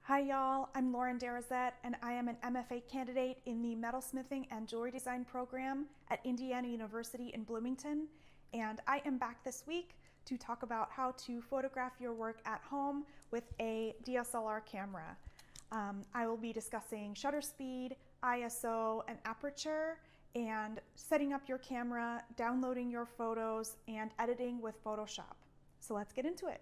Hi y'all, I'm Lauren Darrouzet and I am an MFA candidate in the Metalsmithing and Jewelry Design program at Indiana University in Bloomington, and I am back this week to talk about how to photograph your work at home with a DSLR camera. I will be discussing shutter speed, ISO, and aperture, and setting up your camera, downloading your photos, and editing with Photoshop. So let's get into it.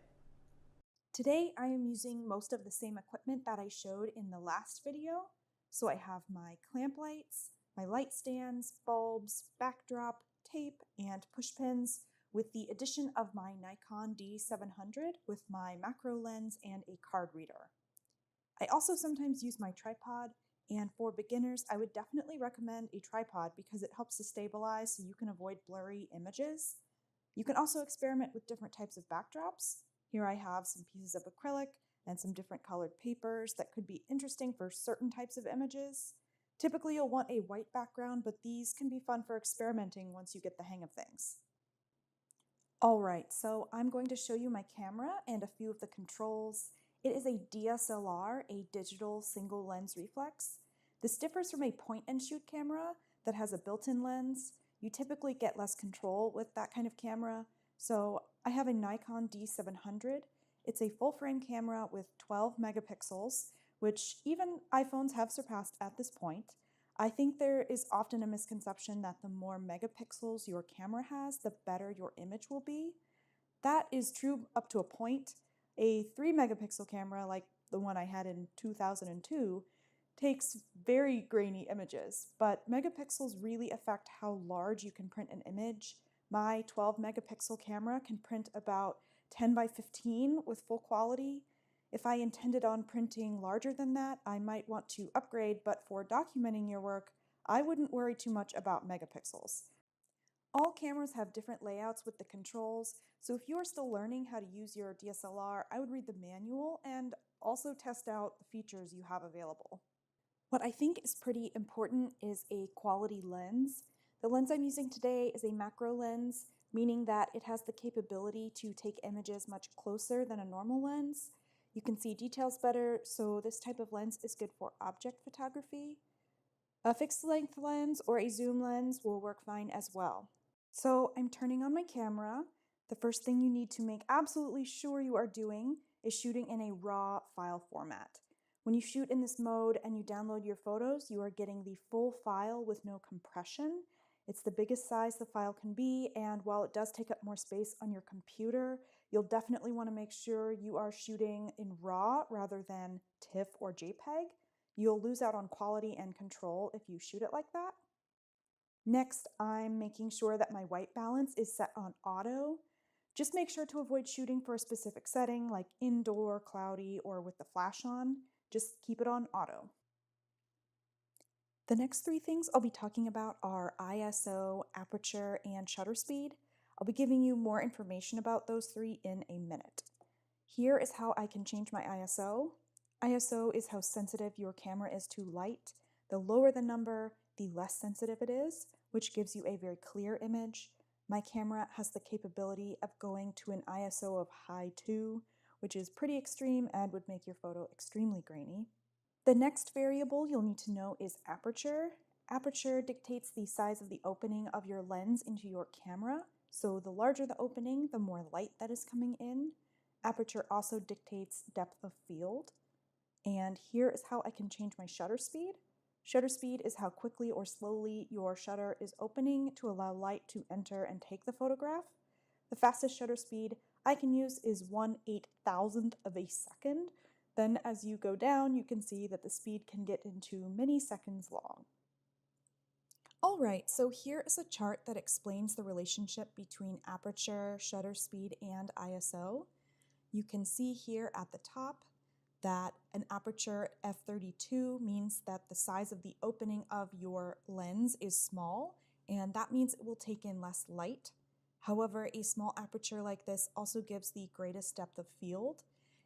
Today I am using most of the same equipment that I showed in the last video. So I have my clamp lights, my light stands, bulbs, backdrop, tape, and push pins, with the addition of my Nikon D700 with my macro lens and a card reader. I also sometimes use my tripod, and for beginners I would definitely recommend a tripod because it helps to stabilize so you can avoid blurry images. You can also experiment with different types of backdrops. Here I have some pieces of acrylic and some different colored papers that could be interesting for certain types of images. Typically you'll want a white background, but these can be fun for experimenting once you get the hang of things. Alright, so I'm going to show you my camera and a few of the controls. It is a DSLR, a digital single lens reflex. This differs from a point and shoot camera that has a built-in lens. You typically get less control with that kind of camera. So I have a Nikon D700. It's a full frame camera with 12 megapixels, which even iPhones have surpassed at this point. I think there is often a misconception that the more megapixels your camera has, the better your image will be. That is true up to a point. A 3 megapixel camera, like the one I had in 2002, takes very grainy images, but megapixels really affect how large you can print an image. My 12 megapixel camera can print about 10 by 15 with full quality. If I intended on printing larger than that, I might want to upgrade, but for documenting your work, I wouldn't worry too much about megapixels. All cameras have different layouts with the controls, so if you are still learning how to use your DSLR, I would read the manual and also test out the features you have available. What I think is pretty important is a quality lens. The lens I'm using today is a macro lens, meaning that it has the capability to take images much closer than a normal lens. You can see details better, so this type of lens is good for object photography. A fixed length lens or a zoom lens will work fine as well. So I'm turning on my camera. The first thing you need to make absolutely sure you are doing is shooting in a RAW file format. When you shoot in this mode and you download your photos, you are getting the full file with no compression. It's the biggest size the file can be, and while it does take up more space on your computer, you'll definitely want to make sure you are shooting in RAW rather than TIFF or JPEG. You'll lose out on quality and control if you shoot it like that. Next, I'm making sure that my white balance is set on auto. Just make sure to avoid shooting for a specific setting like indoor, cloudy, or with the flash on. Just keep it on auto. The next three things I'll be talking about are ISO, aperture, and shutter speed. I'll be giving you more information about those three in a minute. Here is how I can change my ISO. ISO is how sensitive your camera is to light. The lower the number, the less sensitive it is, which gives you a very clear image. My camera has the capability of going to an ISO of high 2, which is pretty extreme and would make your photo extremely grainy. The next variable you'll need to know is aperture. Aperture dictates the size of the opening of your lens into your camera, so the larger the opening, the more light that is coming in. Aperture also dictates depth of field. And here is how I can change my shutter speed. Shutter speed is how quickly or slowly your shutter is opening to allow light to enter and take the photograph. The fastest shutter speed I can use is 1/8,000th of a second. Then as you go down, you can see that the speed can get into many seconds long. Alright, so here is a chart that explains the relationship between aperture, shutter speed, and ISO. You can see here at the top that an aperture f32 means that the size of the opening of your lens is small, and that means it will take in less light. However, a small aperture like this also gives the greatest depth of field.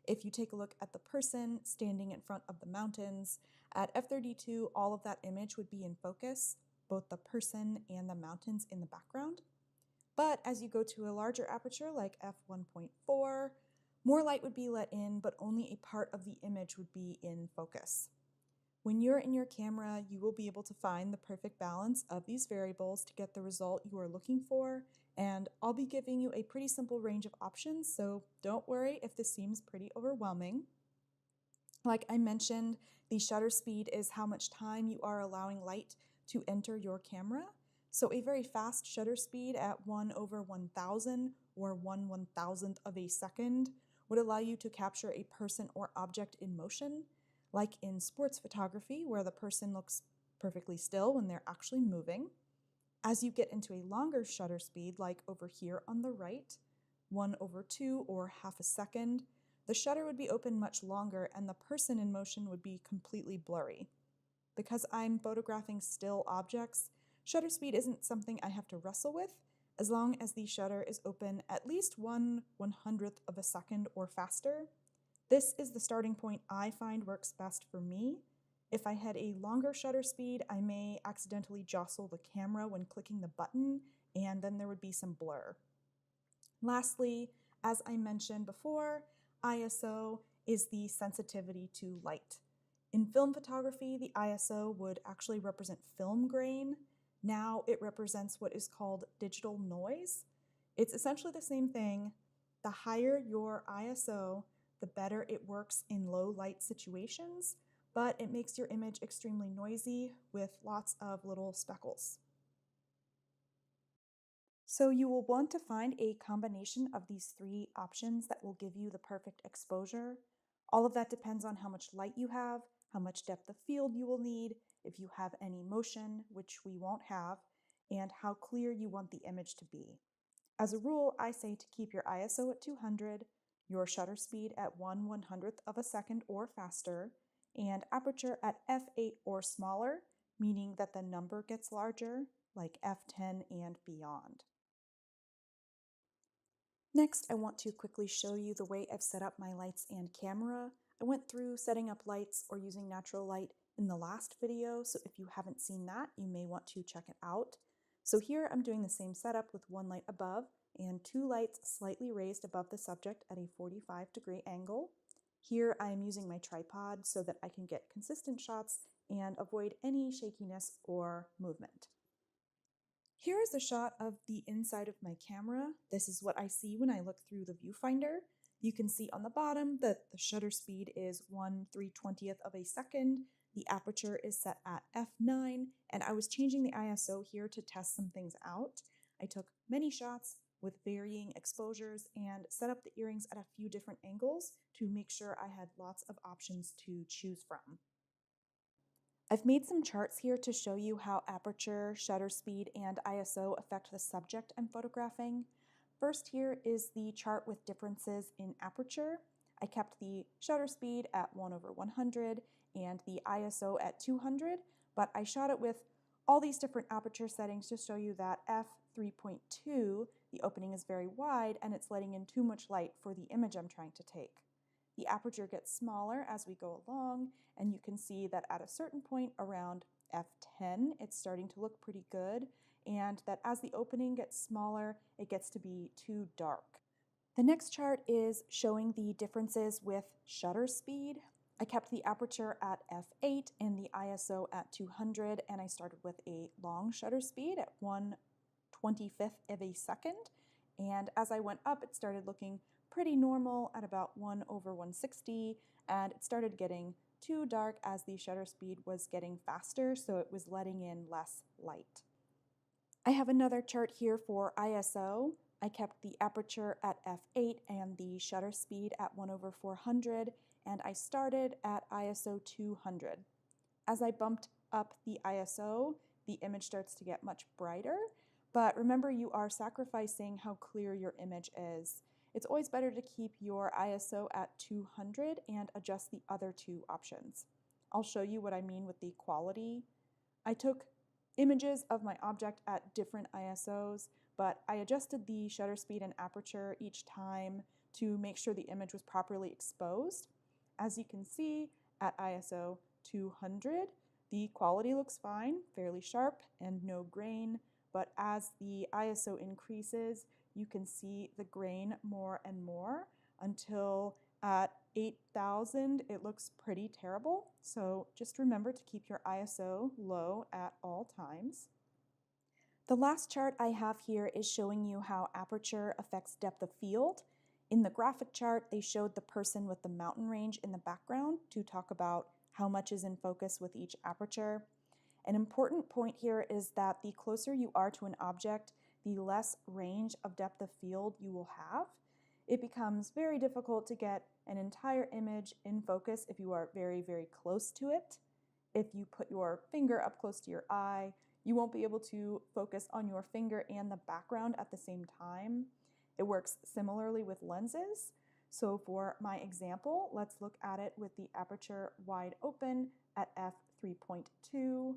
If you take a look at the person standing in front of the mountains, at f32 all of that image would be in focus, both the person and the mountains in the background. But as you go to a larger aperture like f1.4, More light would be let in, but only a part of the image would be in focus. When you're in your camera, you will be able to find the perfect balance of these variables to get the result you are looking for, and I'll be giving you a pretty simple range of options, so don't worry if this seems pretty overwhelming. Like I mentioned, the shutter speed is how much time you are allowing light to enter your camera. So a very fast shutter speed at 1/1000 or 1/1000th of a second would allow you to capture a person or object in motion, like in sports photography where the person looks perfectly still when they're actually moving. As you get into a longer shutter speed, like over here on the right, 1/2 or half a second, the shutter would be open much longer and the person in motion would be completely blurry. Because I'm photographing still objects, shutter speed isn't something I have to wrestle with, as long as the shutter is open at least 1/100th of a second or faster. This is the starting point I find works best for me. If I had a longer shutter speed, I may accidentally jostle the camera when clicking the button, and then there would be some blur. Lastly, as I mentioned before, ISO is the sensitivity to light. In film photography, the ISO would actually represent film grain. Now it represents what is called digital noise. It's essentially the same thing. The higher your ISO, the better it works in low light situations, but it makes your image extremely noisy with lots of little speckles. So you will want to find a combination of these three options that will give you the perfect exposure. All of that depends on how much light you have, how much depth of field you will need, if you have any motion, which we won't have, and how clear you want the image to be. As a rule, I say to keep your ISO at 200, your shutter speed at 1/100th of a second or faster, and aperture at f8 or smaller, meaning that the number gets larger, like f10 and beyond. Next, I want to quickly show you the way I've set up my lights and camera. I went through setting up lights or using natural light in the last video, so if you haven't seen that, you may want to check it out. So here I'm doing the same setup with one light above and two lights slightly raised above the subject at a 45-degree angle. Here I am using my tripod so that I can get consistent shots and avoid any shakiness or movement. Here is a shot of the inside of my camera. This is what I see when I look through the viewfinder. You can see on the bottom that the shutter speed is 1/320th of a second. The aperture is set at f9, and I was changing the ISO here to test some things out. I took many shots with varying exposures and set up the earrings at a few different angles to make sure I had lots of options to choose from. I've made some charts here to show you how aperture, shutter speed, and ISO affect the subject I'm photographing. First here is the chart with differences in aperture. I kept the shutter speed at 1/100 and the ISO at 200, but I shot it with all these different aperture settings to show you that f3.2, the opening is very wide and it's letting in too much light for the image I'm trying to take. The aperture gets smaller as we go along, and you can see that at a certain point around f10, it's starting to look pretty good, and that as the opening gets smaller, it gets to be too dark. The next chart is showing the differences with shutter speed. I kept the aperture at f8 and the ISO at 200, and I started with a long shutter speed at 1/25th of a second, and as I went up, it started looking pretty normal at about 1/160, and it started getting too dark as the shutter speed was getting faster, so it was letting in less light. I have another chart here for ISO. I kept the aperture at f8 and the shutter speed at 1/400, and I started at ISO 200. As I bumped up the ISO, the image starts to get much brighter, but remember you are sacrificing how clear your image is. It's always better to keep your ISO at 200 and adjust the other two options. I'll show you what I mean with the quality. I took images of my object at different ISOs, but I adjusted the shutter speed and aperture each time to make sure the image was properly exposed. As you can see, at ISO 200, the quality looks fine, fairly sharp and no grain, but as the ISO increases, you can see the grain more and more, until at 8,000 it looks pretty terrible. So just remember to keep your ISO low at all times. The last chart I have here is showing you how aperture affects depth of field. In the graphic chart, they showed the person with the mountain range in the background to talk about how much is in focus with each aperture. An important point here is that the closer you are to an object, the less range of depth of field you will have. It becomes very difficult to get an entire image in focus if you are very, very close to it. If you put your finger up close to your eye, you won't be able to focus on your finger and the background at the same time. It works similarly with lenses. So for my example, let's look at it with the aperture wide open at f3.2.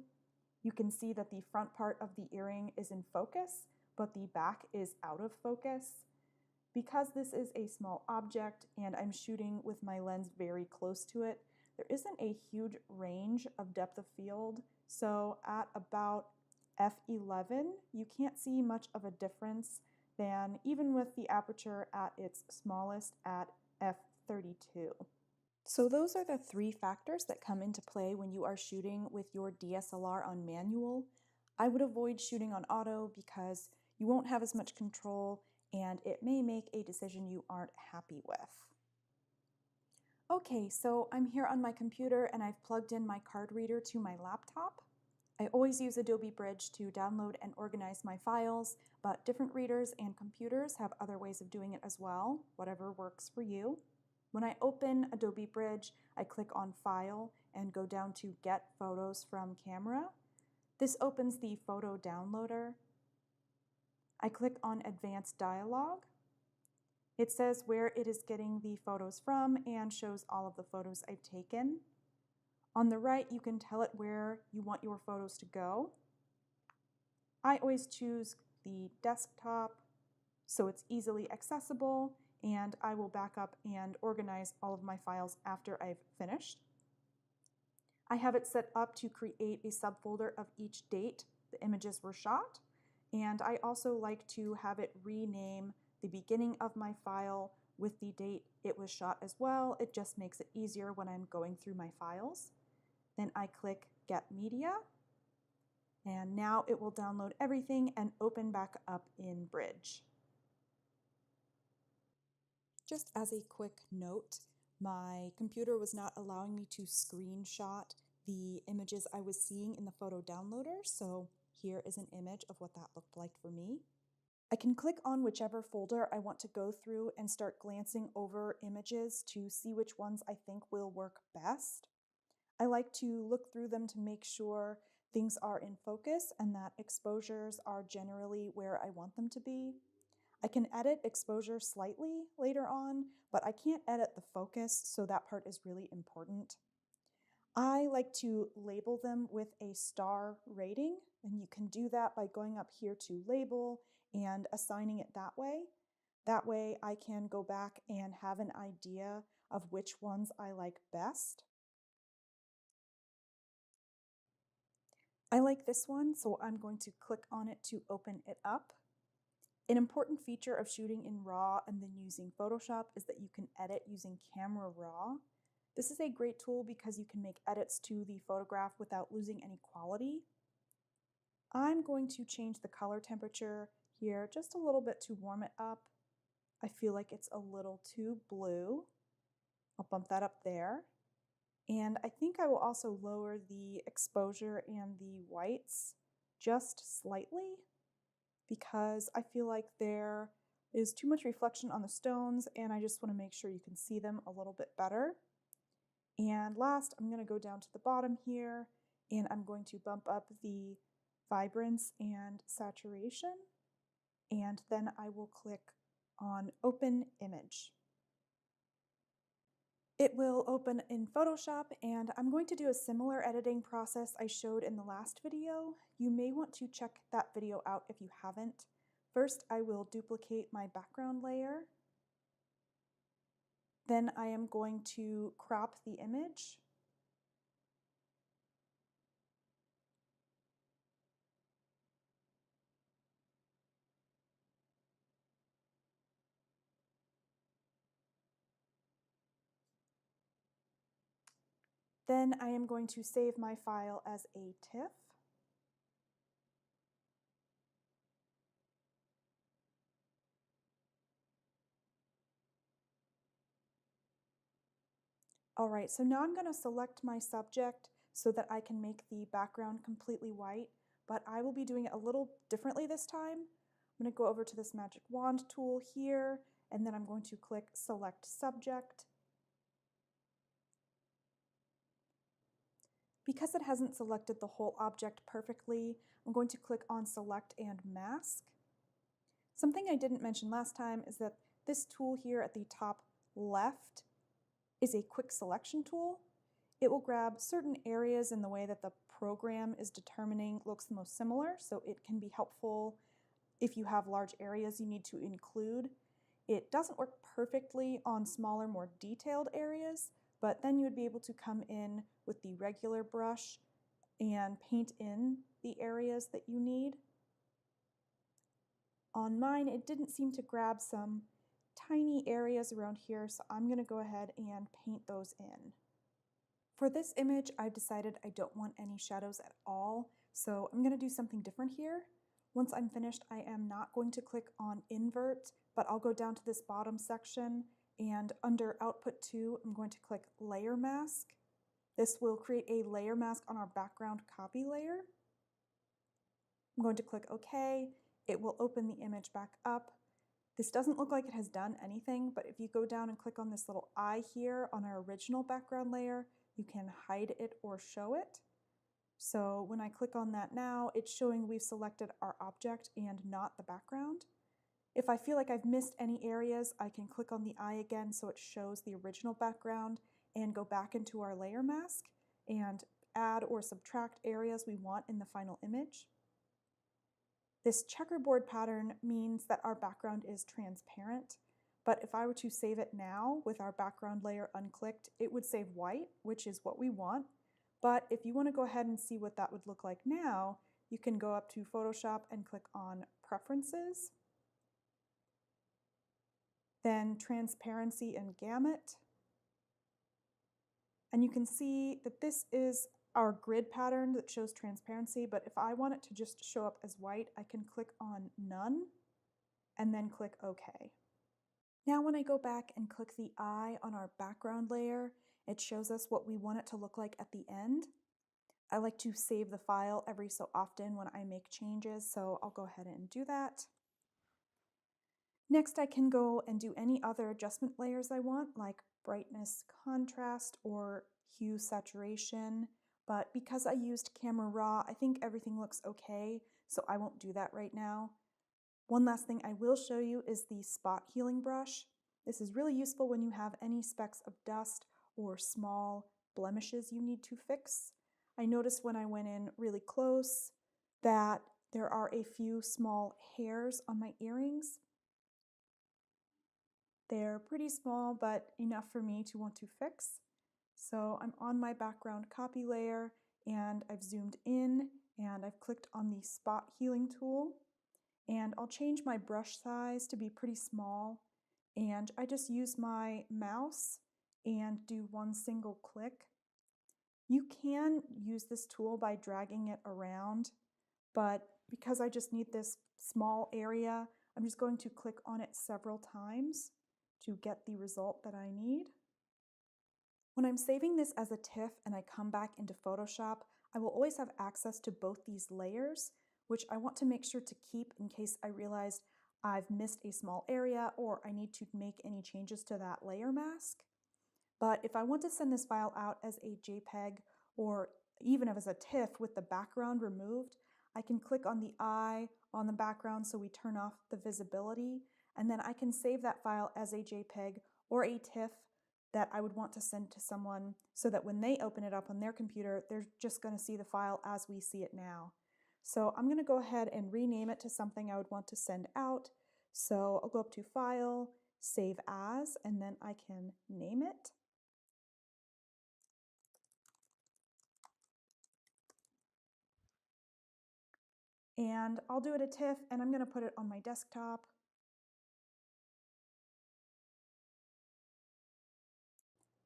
You can see that the front part of the earring is in focus, but the back is out of focus. Because this is a small object and I'm shooting with my lens very close to it, there isn't a huge range of depth of field. So at about f11, you can't see much of a difference than even with the aperture at its smallest at f32. So those are the three factors that come into play when you are shooting with your DSLR on manual. I would avoid shooting on auto because you won't have as much control and it may make a decision you aren't happy with. Okay, so I'm here on my computer and I've plugged in my card reader to my laptop. I always use Adobe Bridge to download and organize my files, but different readers and computers have other ways of doing it as well, whatever works for you. When I open Adobe Bridge, I click on File and go down to Get Photos from Camera. This opens the photo downloader. I click on Advanced Dialog. It says where it is getting the photos from and shows all of the photos I've taken. On the right, you can tell it where you want your photos to go. I always choose the desktop so it's easily accessible, and I will back up and organize all of my files after I've finished. I have it set up to create a subfolder of each date the images were shot, and I also like to have it rename the beginning of my file with the date it was shot as well. It just makes it easier when I'm going through my files. Then I click Get Media, and now it will download everything and open back up in Bridge. Just as a quick note, my computer was not allowing me to screenshot the images I was seeing in the photo downloader, so here is an image of what that looked like for me. I can click on whichever folder I want to go through and start glancing over images to see which ones I think will work best. I like to look through them to make sure things are in focus and that exposures are generally where I want them to be. I can edit exposure slightly later on, but I can't edit the focus, so that part is really important. I like to label them with a star rating, and you can do that by going up here to Label and assigning it that way. That way I can go back and have an idea of which ones I like best. I like this one, so I'm going to click on it to open it up. An important feature of shooting in RAW and then using Photoshop is that you can edit using Camera Raw. This is a great tool because you can make edits to the photograph without losing any quality. I'm going to change the color temperature here just a little bit to warm it up. I feel like it's a little too blue. I'll bump that up there. And I think I will also lower the exposure and the whites just slightly because I feel like there is too much reflection on the stones and I just want to make sure you can see them a little bit better. And last, I'm going to go down to the bottom here and I'm going to bump up the vibrance and saturation, and then I will click on Open Image. It will open in Photoshop, and I'm going to do a similar editing process I showed in the last video. You may want to check that video out if you haven't. First, I will duplicate my background layer. Then I am going to crop the image. Then I am going to save my file as a TIFF. All right, so now I'm going to select my subject so that I can make the background completely white, but I will be doing it a little differently this time. I'm going to go over to this magic wand tool here, and then I'm going to click Select Subject. Because it hasn't selected the whole object perfectly, I'm going to click on Select and Mask. Something I didn't mention last time is that this tool here at the top left is a quick selection tool. It will grab certain areas in the way that the program is determining looks the most similar, so it can be helpful if you have large areas you need to include. It doesn't work perfectly on smaller, more detailed areas, but then you would be able to come in with the regular brush and paint in the areas that you need. On mine, it didn't seem to grab some tiny areas around here, so I'm going to go ahead and paint those in. For this image, I've decided I don't want any shadows at all, so I'm going to do something different here. Once I'm finished, I am not going to click on Invert, but I'll go down to this bottom section, and under Output 2, I'm going to click Layer Mask. This will create a layer mask on our background copy layer. I'm going to click OK. It will open the image back up. This doesn't look like it has done anything, but if you go down and click on this little eye here on our original background layer, you can hide it or show it. So when I click on that now, it's showing we've selected our object and not the background. If I feel like I've missed any areas, I can click on the eye again so it shows the original background and go back into our layer mask and add or subtract areas we want in the final image. This checkerboard pattern means that our background is transparent, but if I were to save it now with our background layer unclicked, it would save white, which is what we want. But if you want to go ahead and see what that would look like now, you can go up to Photoshop and click on Preferences, then Transparency and Gamut. And you can see that this is our grid pattern that shows transparency, but if I want it to just show up as white, I can click on None and then click OK. Now when I go back and click the eye on our background layer, it shows us what we want it to look like at the end. I like to save the file every so often when I make changes, so I'll go ahead and do that. Next, I can go and do any other adjustment layers I want, like brightness, contrast, or hue saturation. But because I used Camera Raw, I think everything looks okay, so I won't do that right now. One last thing I will show you is the spot healing brush. This is really useful when you have any specks of dust or small blemishes you need to fix. I noticed when I went in really close that there are a few small hairs on my earrings. They're pretty small, but enough for me to want to fix. So I'm on my background copy layer and I've zoomed in and I've clicked on the spot healing tool, and I'll change my brush size to be pretty small, and I just use my mouse and do one single click. You can use this tool by dragging it around, but because I just need this small area, I'm just going to click on it several times to get the result that I need. When I'm saving this as a TIFF and I come back into Photoshop, I will always have access to both these layers, which I want to make sure to keep in case I realize I've missed a small area or I need to make any changes to that layer mask. But if I want to send this file out as a JPEG or even as a TIFF with the background removed, I can click on the eye on the background so we turn off the visibility, and then I can save that file as a JPEG or a TIFF that I would want to send to someone so that when they open it up on their computer, they're just going to see the file as we see it now. So I'm going to go ahead and rename it to something I would want to send out. So I'll go up to File, Save As, and then I can name it. And I'll do it a TIFF, and I'm going to put it on my desktop.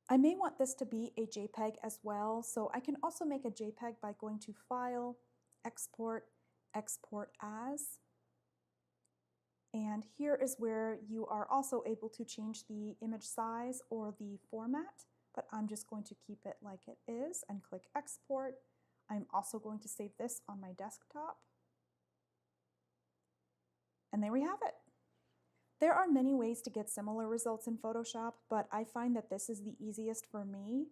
I may want this to be a JPEG as well, so I can also make a JPEG by going to File, Export, Export As. And here is where you are also able to change the image size or the format, but I'm just going to keep it like it is and click Export. I'm also going to save this on my desktop. And there we have it. There are many ways to get similar results in Photoshop, but I find that this is the easiest for me.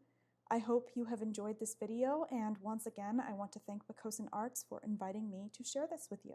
I hope you have enjoyed this video, and once again, I want to thank Pocosin Arts for inviting me to share this with you.